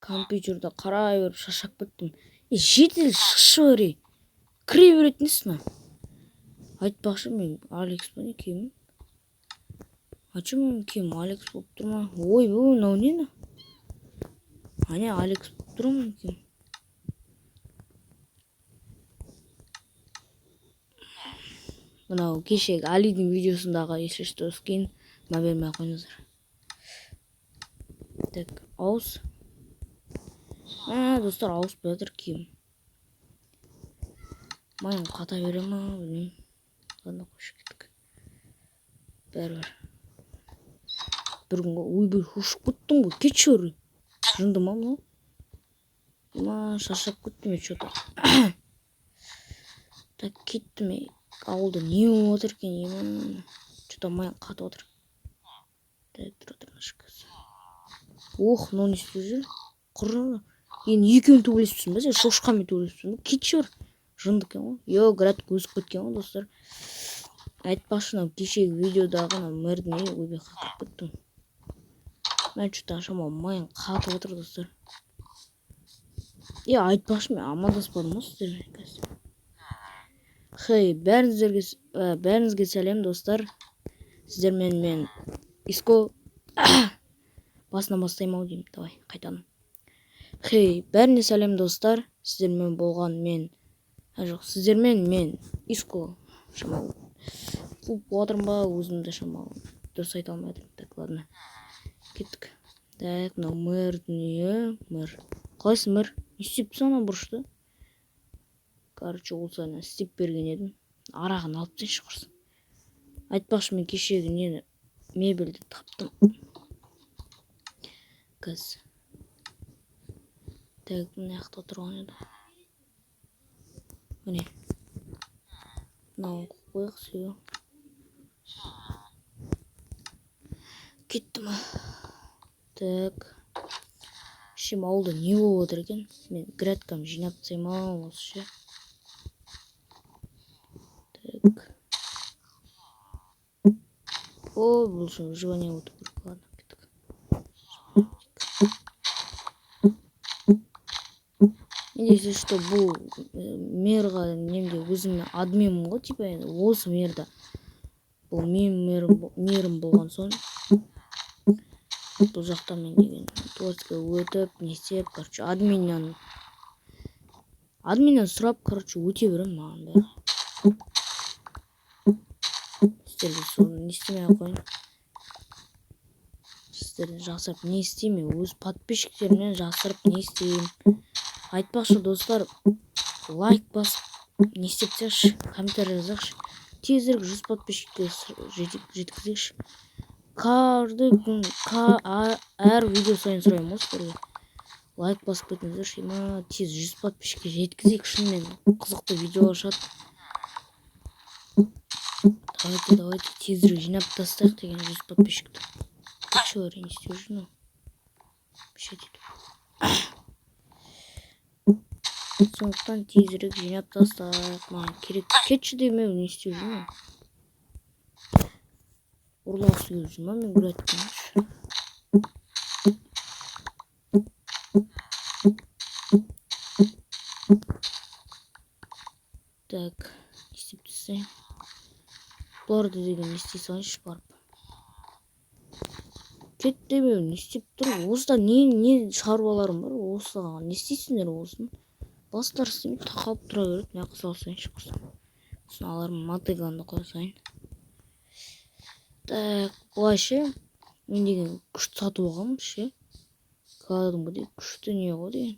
компьютерді қарай беріп шаршап кеттім. Жедел шықшы бері. Кіре беретінсің. Айтпақшы мен Алекс па не кемін? Ачы мен кем Алекс болып тұр ма? Ой, бұл мынау нені? Ане Алекс болып тұр ма кем? Мынау кешегі Алидің видеосындағы если что скин бермей қойыңыздар. Так, ауыз. Достар, ауыз бәдір киім. Майын қата бере ма, білмеймін. Қанда қошы кеттік. Бәрі. Бір күнгі ойбай ұшып кеттім ғой, кетші өрі. Жынды ма мұны? Шаршап кеттім е, что-то. Так, кеттім е. Ауылда не отыр екен, ема. Что-то майын қатып отыр. Так, тұр нашкасы. Ох, мынау не істеп жүр? Құры. Енді екеуін төбелесіпсің ба? Сен шошқамен төбелесіпсің ба? Кетші өр. Жынды екен ғой. Йо, градка өсіп кеткен ғой, достар. Айтпақшы, кешегі видеодағы мэрдің ойбай қақырып кеттім. Мен что-то шамалы майын қатып отыр, достар. Айтпақшы, мен амандаспадым ма сіздермен қазір? Хей, бәріңізге сәлем, достар. Сіздермен мен Иско басынан бастаймау деймін. Давай, қайтадан. Хей, бәріне сәлем, достар. Сіздермен болған мен сіздермен мен Иско шамалы қуып отырмын ба, өзімді шамалы дұрыс айта алмадым. Так, ладно. Кеттік. Так, мынау мэрдің мэр. Қалайсың, мэр? Не істепсің ана бұрышты? Короче, ол саған істеп берген едім. Арағын алып тыншы құрсын. Айтпақшы, мен кешегі нені мебельді таптым. Кыз. Так, мына жақта тұрған еді. Міне. Мынау қойық сүйі. Кеттім. Так. Шем ауылда не болып отыр екен? Мен градкам жинап тастаймын ау осы ше. Так. О, бұл үшін выживание өту керек. Ладно, кеттік. Если что, бұл мерға немде өзімнің админмін ғой, типа осы мерді. Бұл мерім болған соң. Бұл жақта мен деген туатқа өтіп, не істеп, короче, админнен сұрап, короче, өте берем маған бәрі. Сіздерді соны не істемей қойын. Сіздерді жақсырып не істеймін, өз подписчиктерімнен жақсырып не істеймін. Айтпақшы, достар, лайк басып, не істепсекші, комментарий жазақшы. Тезірек 100 подписчикке жеткізекші. Каждый күн, әр видео сайын сұраймын осыларға. Лайк басып кетіңіздерші, тез 100 подписчикке жеткізекші, мен қызықты видео ашады. Давайте тезірек жинап тастайық деген 100 подписчикті. Кетші бар, не істеп жүрмін. Бішет етіп. Сондықтан тезірек жинап тастайық. Маған керек. Кетші демеу, не істеп жүрмін. Ұрлағысы келіп жүрмін, мен градкам. Так, не істеп тастайын. Бұларды деген не істей салайыншы барып. Кет демеу, не істеп тұр? Осыда не шаруаларым бар? Осыға не істейсіңдер осын? Бастар істемей тақалып тұра береді. Мен қыз алсайыншы құрсам. Сосын аларым мотыганды қойсайын. Так, бұлайшы. Мен деген күшті сатып алғам ше. Кәдімгі де күшті не ғой деген.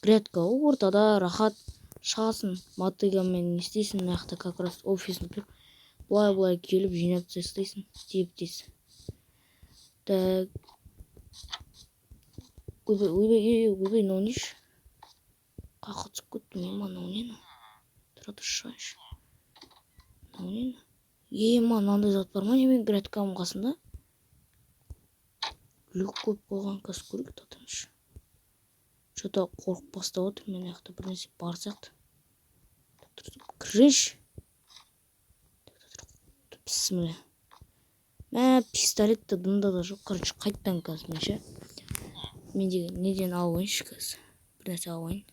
Градка ортада рахат шығасын. Мотыганмен не істейсің? Мына жақта как раз офисін кіріп. Бұлай келіп жинап тастайсың. Теп-тез. Так. Ойбай, мынау неш? Қақытсып көттім, мынау нені? Тұрады шығайыншы. Мынау нені? Мынандай зат бар ма немен градкамның қасында? Люк қойып қойған қас көрік татыныш. Что-то қорқып бастап отыр, мен аяқта бір нәрсе бар сияқты. Кіріш. Бісміллә. Пистолетті дымда да жоқ. Короче, қайттан қазір ше. мен деген неден алып ойыншы қазір. Бір нәрсе алып ойын.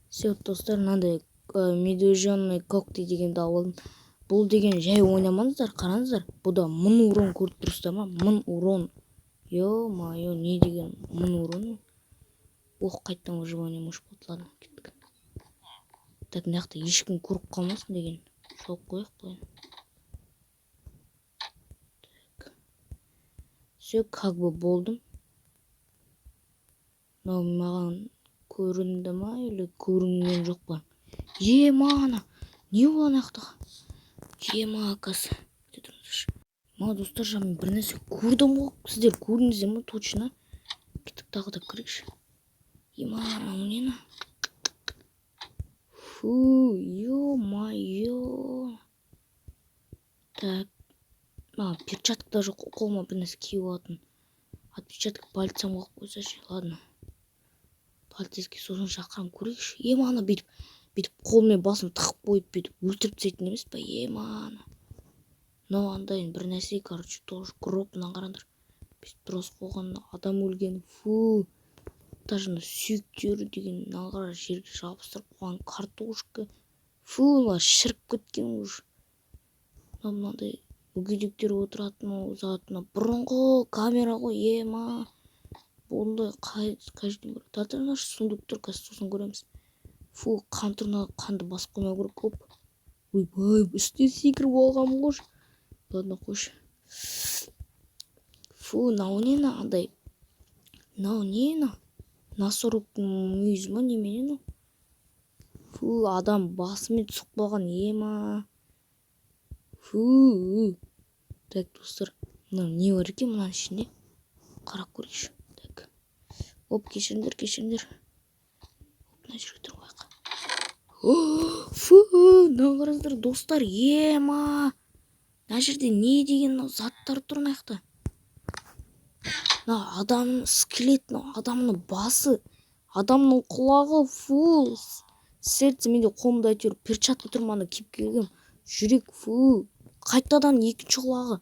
Все, достар, мынандай медвежонный когти дегенді алып алдым. Бұл деген жай ойнамаңыздар, қараңыздар. Бұда 1000 урон көріп тұрсыздар ма? 1000 урон. Ё-моё, не деген 1000 урон? Ох, қайттан выживание мұш болды. Ладно, кеттік. Так, мынақты ешкім көріп қалмасын деген. Шауып қояқ былай. Так. Все, как бы болдым. Мынау маған көрінді ма или көрінген жоқ па? Ана, не ол анақтыға? Акасы. Ма, достар, мен бір нәрсе көрдім ғой. Сіздер көрдіңіздер ма точно? Кеттік тағы да кірейікші. Анау нені? Фу, ё-моё. Так. Перчатка даже қолыма бір нәрсе киіп алатын. Отпечаток пальцем қойып қойса ше. Ладно. Полицейский сосын шақырам көрейікші. Ана бүйтіп қолмен басын тығып қойып бүйтіп өлтіріп тастайтын емес па? Ана. Мынау андайын бір нәрсе, короче, тоже гроб. Мына қараңдар. Бүйтіп тұрыс қойған адам өлген. Фу. Даже сүйектері деген налғара жерге жабыстырып қойған картошка. Фу, шіріп кеткен уже. Мынандай мүгедектер отыратын затына бұрынғы камера ғой. Бұндай қай жерден көреді? Татырнаш сундуктар қазір сосын көреміз. Фу, қанды басып қоймау керек көп. Ойбай, үстіне секіріп алғам ғой. Ладно, қойшы. Фу, мынау нені андай? Мынау нені? Носорогтың мүйізі ма немене? Фу, адам басымен түсіп қалған. Фу. Так, достар, мынау не бар екен мынаның ішінде? Қарап көрейікші. Так. Оп, кешіріңдер. Мына жерге тұрып қояйық. Фу, мынау қараңыздар, достар, мына жерде не деген заттар тұр мына жақта? Адамның скелет, адамның басы, адамның құлағы, фу, сердце, менде қолымда әйтеуір перчатка тұр, мана киіп келгем, жүрек, фу, қайтадан екінші құлағы.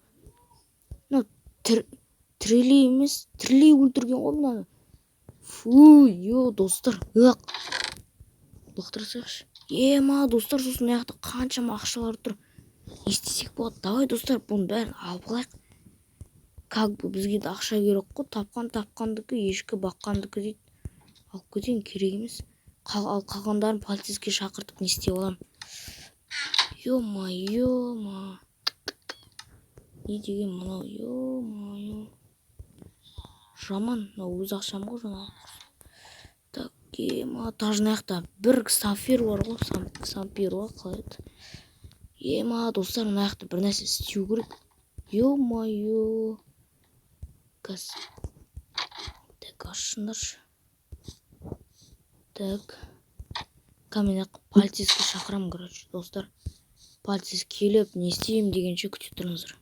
Тірелей емес, тірелей өлтірген ғой мынаны. Фу, достар, лақтырсайықшы. Достар, сосын мына жақта қаншама ақшалар тұр. Не істесек болады? Давай, достар, бұның бәрін алып алайық. Как бы бізге де ақша керек қой, тапқандікі, ешкі баққандікі дейді. Алып кетейін, керек емес. Ал қалғандарын полицейский шақыртып не істеп аламын? Ё-моё. Не деген мынау, жаман, өз ақшам ғой жаңағы. Так, тажын аяқта бір сапфир бар ғой, сампир ғой, қалай еді? Достар, мына аяқта бір нәрсе істеу керек. Ё-моё. Газ. Так, ашындаршы. Так. Камен полицейский шақырам, короче, достар. Полицейский келіп, не істеймін дегенше күтіп тұрыңыздар.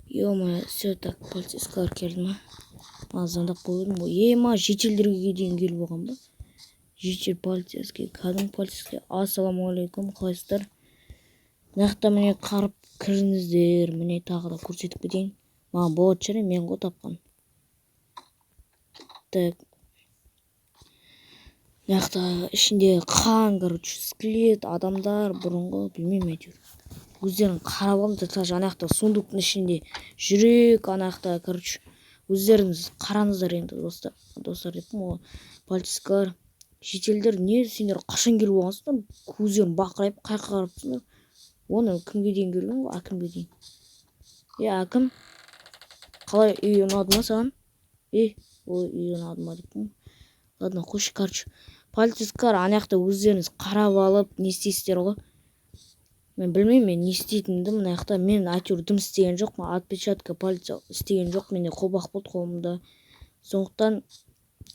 Ё-моё, все, так, полицейскалар келді ма? Звондап қойдым ғой. Шетелдерге дейін келіп болған ба? Шетел полицейский, кәдімгі полицейский. Ассалаумағалейкум, қалайсыздар? Мына міне қарып кіріңіздер, міне тағы да көрсетіп кетейін. Маған болады шығар, мен ғой тапқан. Так. Мына ішінде қан, короче, скелет, адамдар, бұрынғы, білмеймін әйтеуір. Өздерін қарап алыңыздар, жаңақта сундуктың ішінде жүрек, анақта, короче, өздеріңіз қараңыздар енді, достар деппін ғой. Полицейскалар, шетелдер, не сендер қашан келіп болғансыңдар? Көздерін бақырайып, қайқа қарапсыңдар. Оны кімге дейін келген ғой? Әкімге дейін. Әкім, қалай, үй ұнады ма саған? Ой, үй ұнады ма деппін. Ладно, қойшы, короче. Полицейскалар анаяқта өздеріңіз қарап алып, не істейсіздер ғой? Мен білмеймін, мен не істейтінімді мына жақта. Мен әйтеуір дым істеген жоқ, отпечатка полиция істеген жоқ, менде қолбақ болды қолымда. Сондықтан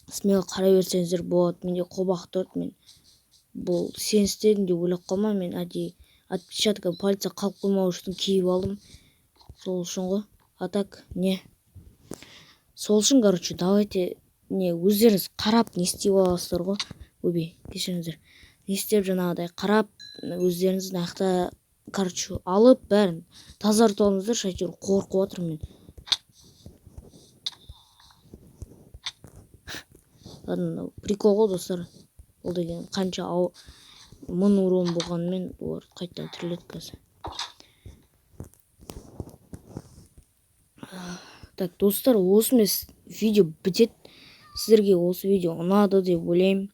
смело қарай берсеңіздер болады. Менде қолбақ тұрды, мен бұл сен істедің деп ойлап қалма, мен отпечатка полиция қалып қоймау үшін киіп алдым. Сол үшін ғой. А так, не. Сол үшін, короче, давайте өздеріңіз қарап не істеп аласыздар ғой. Өбей, кешіріңіздер. Не істеп жаңағыдай қарап, өздеріңіз нақта, короче, алып бәрін тазартып алыңыздар, әйтеуір қорқып отырмын мен. ладно, прикол ғой достар. Ол деген қанша 1000 урон болғанымен олар қайта тіріледі қазір. Так, достар, осымен видео бітеді. Сіздерге осы видео ұнады деп ойлаймын.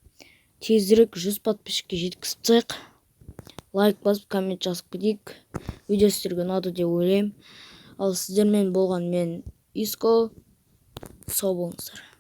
Тезірек 100 подписчикке жеткізіп тастайық. Лайк басып, коммент жазып кетейік. Видео сіздерге ұнады деп ойлаймын. Ал сіздермен болған мен Иско. Сау болыңыздар.